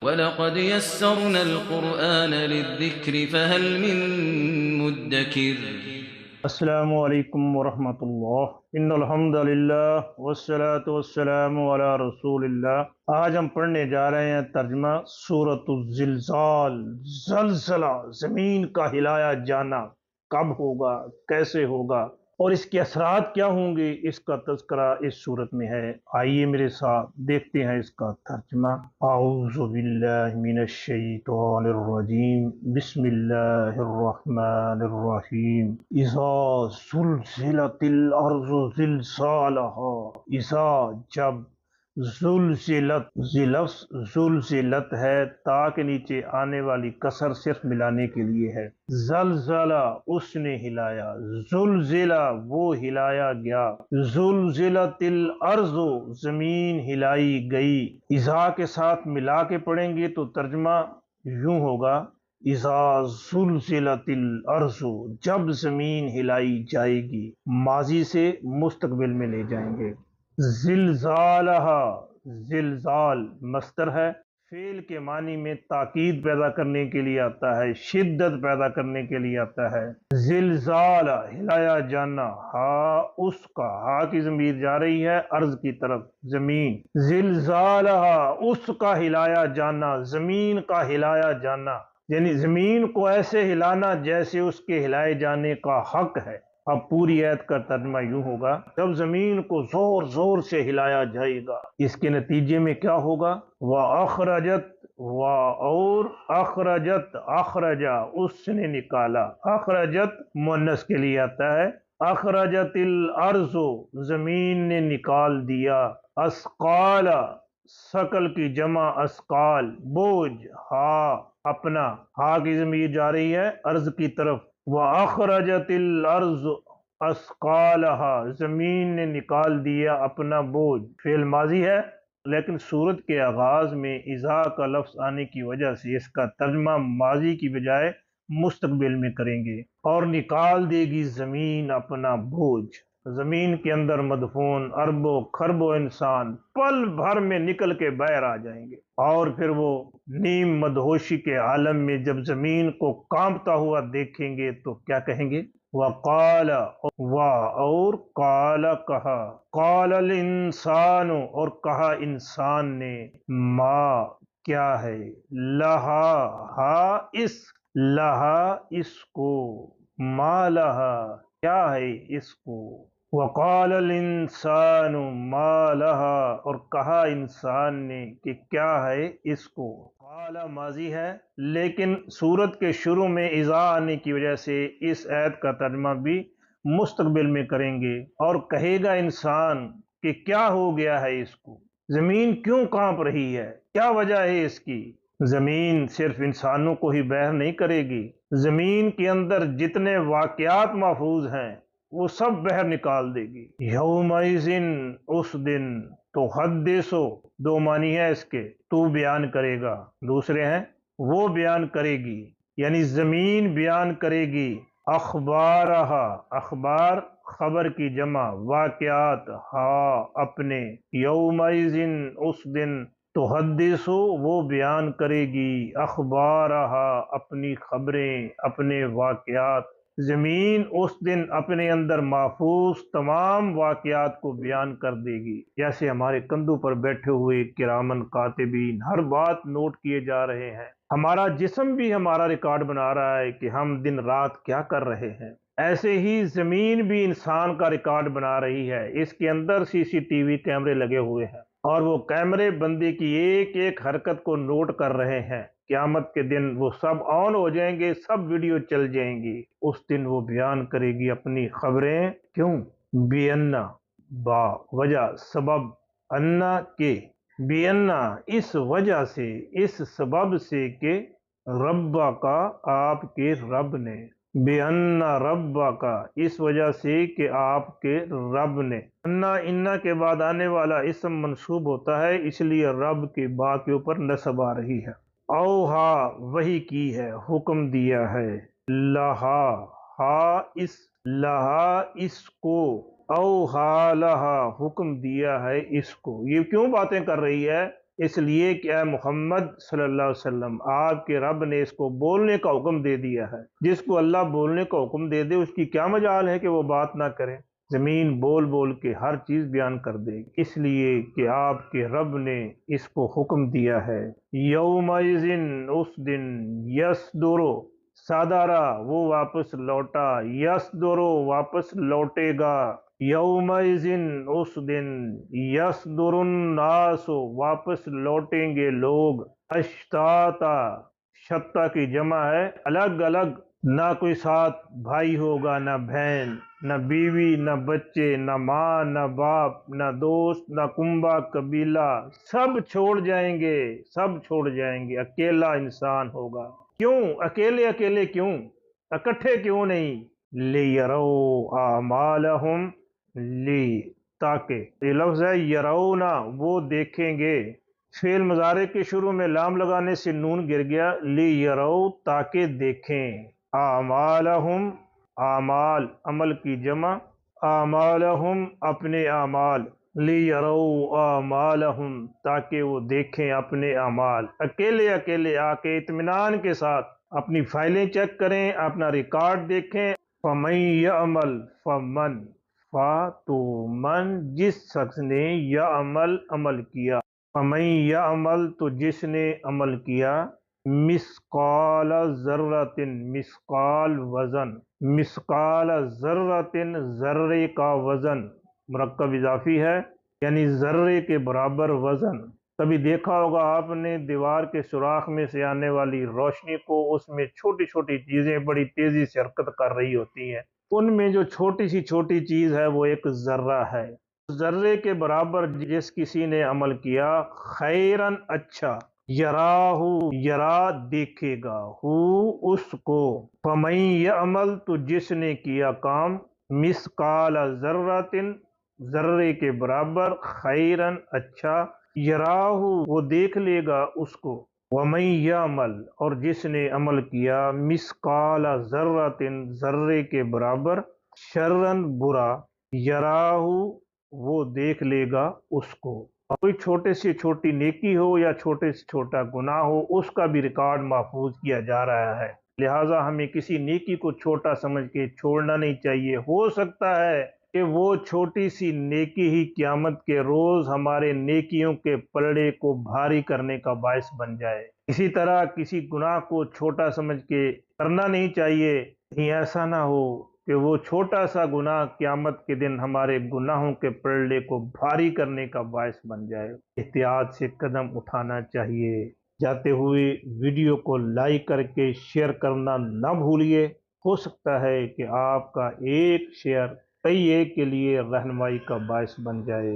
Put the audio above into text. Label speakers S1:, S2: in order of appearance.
S1: وَلَقَدْ يَسَّرْنَا الْقُرْآنَ لِلذِّكْرِ فَهَلْ مِن مُّدَّكِرٍ۔
S2: السلام علیکم ورحمۃ اللہ۔ ان الحمد للہ والصلاۃ والسلام علی رسول اللہ۔ آج ہم پڑھنے جا رہے ہیں ترجمہ سورۃ الزلزال۔ زلزلہ، زمین کا ہلایا جانا، کب ہوگا، کیسے ہوگا اور اس کے اثرات کیا ہوں گے، اس کا تذکرہ اس صورت میں ہے۔ آئیے میرے ساتھ دیکھتے ہیں اس کا ترجمہ۔ اعوذ باللہ من الشیطان الرجیم، بسم اللہ الرحمن الرحیم۔ اذا زلزلت الارض زلزالها، اذا جب، زلزلت، زلزلت ہے، تا کے نیچے آنے والی کسر صرف ملانے کے لیے ہے۔ زلزلہ، اس نے ہلایا، زلزلہ، وہ ہلایا گیا، زلزلت الارض، زمین ہلائی گئی۔ اذا کے ساتھ ملا کے پڑھیں گے تو ترجمہ یوں ہوگا، اذا زلزلت الارض، جب زمین ہلائی جائے گی، ماضی سے مستقبل میں لے جائیں گے۔ زلزالہا، زلزال مصدر ہے، فعل کے معنی میں تاکید پیدا کرنے کے لیے آتا ہے، شدت پیدا کرنے کے لیے آتا ہے۔ زلزال، ہلایا جانا، ہا اس کا، ہا کی ضمیر جا رہی ہے ارض کی طرف، زمین۔ زلزالہا، اس کا ہلایا جانا، زمین کا ہلایا جانا، یعنی زمین کو ایسے ہلانا جیسے اس کے ہلائے جانے کا حق ہے۔ اب پوری آیت کا ترجمہ یوں ہوگا، جب زمین کو زور زور سے ہلایا جائے گا، اس کے نتیجے میں کیا ہوگا؟ وَأَخْرَجَتْ، اور اخرجت، اخرجا، اس نے نکالا، اخرجت مؤنث کے لیے آتا ہے، اخرجت الارض، زمین نے نکال دیا، اسقال، ثقل کی جمع اسقال، بوجھ، ہا اپنا، ہا کی ضمیر جا رہی ہے ارض کی طرف۔ وَأَخْرَجَتِ الْأَرْضُ أَثْقَالَهَا، زمین نے نکال دیا اپنا بوجھ، فعل ماضی ہے، لیکن سورت کے آغاز میں اذا کا لفظ آنے کی وجہ سے اس کا ترجمہ ماضی کی بجائے مستقبل میں کریں گے۔ اور نکال دے گی زمین اپنا بوجھ، زمین کے اندر مدفون اربوں خربوں انسان پل بھر میں نکل کے باہر آ جائیں گے، اور پھر وہ نیم مدہوشی کے عالم میں جب زمین کو کانپتا ہوا دیکھیں گے تو کیا کہیں گے؟ وقال، اور قال کہا، قال الانسان، اور کہا انسان نے، ما کیا ہے، لہا، ہا اس، لہا اس کو، ما لہا کیا ہے اس کو۔ وقال الانسان ما لہا، اور کہا انسان نے کہ کیا ہے اس کو۔ قال ماضی ہے، لیکن سورت کے شروع میں اذا آنے کی وجہ سے اس آیت کا ترجمہ بھی مستقبل میں کریں گے، اور کہے گا انسان کہ کیا ہو گیا ہے اس کو، زمین کیوں کانپ رہی ہے، کیا وجہ ہے اس کی۔ زمین صرف انسانوں کو ہی بحر نہیں کرے گی، زمین کے اندر جتنے واقعات محفوظ ہیں وہ سب بہر نکال دے گی۔ یومئذ، اس دن، تو حدثو، دو معنی ہے اس کے، تو بیان کرے گا، دوسرے ہیں وہ بیان کرے گی، یعنی زمین بیان کرے گی، اخبارہا، اخبار خبر کی جمع، واقعات، ہا اپنے، یومئذ اس دن، تحدث وہ بیان کرے گی، اخبارہا اپنی خبریں، اپنے واقعات، زمین اس دن اپنے اندر محفوظ تمام واقعات کو بیان کر دے گی، جیسے ہمارے کندھوں پر بیٹھے ہوئے کرامن کاتبین ہر بات نوٹ کیے جا رہے ہیں، ہمارا جسم بھی ہمارا ریکارڈ بنا رہا ہے کہ ہم دن رات کیا کر رہے ہیں، ایسے ہی زمین بھی انسان کا ریکارڈ بنا رہی ہے، اس کے اندر سی سی ٹی وی کیمرے لگے ہوئے ہیں، اور وہ کیمرے بندے کی ایک ایک حرکت کو نوٹ کر رہے ہیں۔ قیامت کے دن وہ سب آن ہو جائیں گے، سب ویڈیو چل جائیں گی، اس دن وہ بیان کرے گی اپنی خبریں، کیوں؟ بینا، با وجہ، سبب، انا کے، بینا اس وجہ سے، اس سبب سے کہ ربا کا آپ کے رب نے، بینا ربا کا اس وجہ سے کہ آپ کے رب نے، انا کے بعد آنے والا اسم منصوب ہوتا ہے، اس لیے رب کے با کے اوپر نصب آ رہی ہے۔ اوہا وہی کی ہے، حکم دیا ہے، لہا ہا اس، لہا اس کو، اوہا لہا حکم دیا ہے اس کو۔ یہ کیوں باتیں کر رہی ہے؟ اس لیے کہ اے محمد صلی اللہ علیہ وسلم آپ کے رب نے اس کو بولنے کا حکم دے دیا ہے۔ جس کو اللہ بولنے کا حکم دے دے اس کی کیا مجال ہے کہ وہ بات نہ کرے؟ زمین بول بول کے ہر چیز بیان کر دے گی، اس لیے کہ آپ کے رب نے اس کو حکم دیا ہے۔ یومئذ اس دن، یصدرو صدرا وہ واپس لوٹا، یصدرو واپس لوٹے گا، یومئذ اس دن، یصدر الناس واپس لوٹیں گے لوگ، اشتاتا شتا کی جمع ہے الگ الگ، نہ کوئی ساتھ بھائی ہوگا، نہ بہن، نہ بیوی، نہ بچے، نہ ماں، نہ باپ، نہ دوست، نہ کنبہ قبیلہ، سب چھوڑ جائیں گے، سب چھوڑ جائیں گے، اکیلا انسان ہوگا۔ کیوں اکیلے اکیلے؟ کیوں اکٹھے کیوں نہیں؟ لیروا اعمالہم، لی تاکہ، یہ لفظ ہے یرونا، وہ دیکھیں گے، فعل مضارع کے شروع میں لام لگانے سے نون گر گیا، لیرو تاکہ دیکھیں، اعمالہم اعمال عمل کی جمع، اعمالہم اپنے اعمال، لیرو اعمالہم تاکہ وہ دیکھیں اپنے اعمال، اکیلے اکیلے آ کے اطمینان کے ساتھ اپنی فائلیں چیک کریں، اپنا ریکارڈ دیکھیں۔ فَمَن يَعْمَلْ فَمَن فا تو من جس شخص نے یعمل عمل کیا، فَمَن يَعْمَلْ تو جس نے عمل کیا، مثقال ذرۃ مثقال وزن، مثقال ذرۃ ذرے کا وزن، مرکب اضافی ہے یعنی ذرے کے برابر وزن۔ کبھی دیکھا ہوگا آپ نے دیوار کے سوراخ میں سے آنے والی روشنی کو، اس میں چھوٹی چھوٹی چیزیں بڑی تیزی سے حرکت کر رہی ہوتی ہیں، ان میں جو چھوٹی سی چھوٹی چیز ہے وہ ایک ذرہ ہے۔ ذرے کے برابر جس کسی نے عمل کیا، خیرن اچھا، یراہ یرا دیکھے گا، ہو اس کو، فمن یعمل تو جس نے کیا کام، مثقال ذرۃ ذرے کے برابر، خیرن اچھا، یراہ وہ دیکھ لے گا اس کو، ومن یعمل اور جس نے عمل کیا، مثقال ذرۃ ذرے کے برابر، شرن برا، یراہ وہ دیکھ لے گا اس کو۔ کوئی چھوٹے سے چھوٹی نیکی ہو یا چھوٹے سے چھوٹا گناہ ہو، اس کا بھی ریکارڈ محفوظ کیا جا رہا ہے، لہٰذا ہمیں کسی نیکی کو چھوٹا سمجھ کے چھوڑنا نہیں چاہیے۔ ہو سکتا ہے کہ وہ چھوٹی سی نیکی ہی قیامت کے روز ہمارے نیکیوں کے پلڑے کو بھاری کرنے کا باعث بن جائے۔ اسی طرح کسی گناہ کو چھوٹا سمجھ کے کرنا نہیں چاہیے، کہیں ایسا نہ ہو کہ وہ چھوٹا سا گناہ قیامت کے دن ہمارے گناہوں کے پلڑے کو بھاری کرنے کا باعث بن جائے۔ احتیاط سے قدم اٹھانا چاہیے۔ جاتے ہوئے ویڈیو کو لائک کر کے شیئر کرنا نہ بھولیے، ہو سکتا ہے کہ آپ کا ایک شیئر کئی ایک کے لیے رہنمائی کا باعث بن جائے۔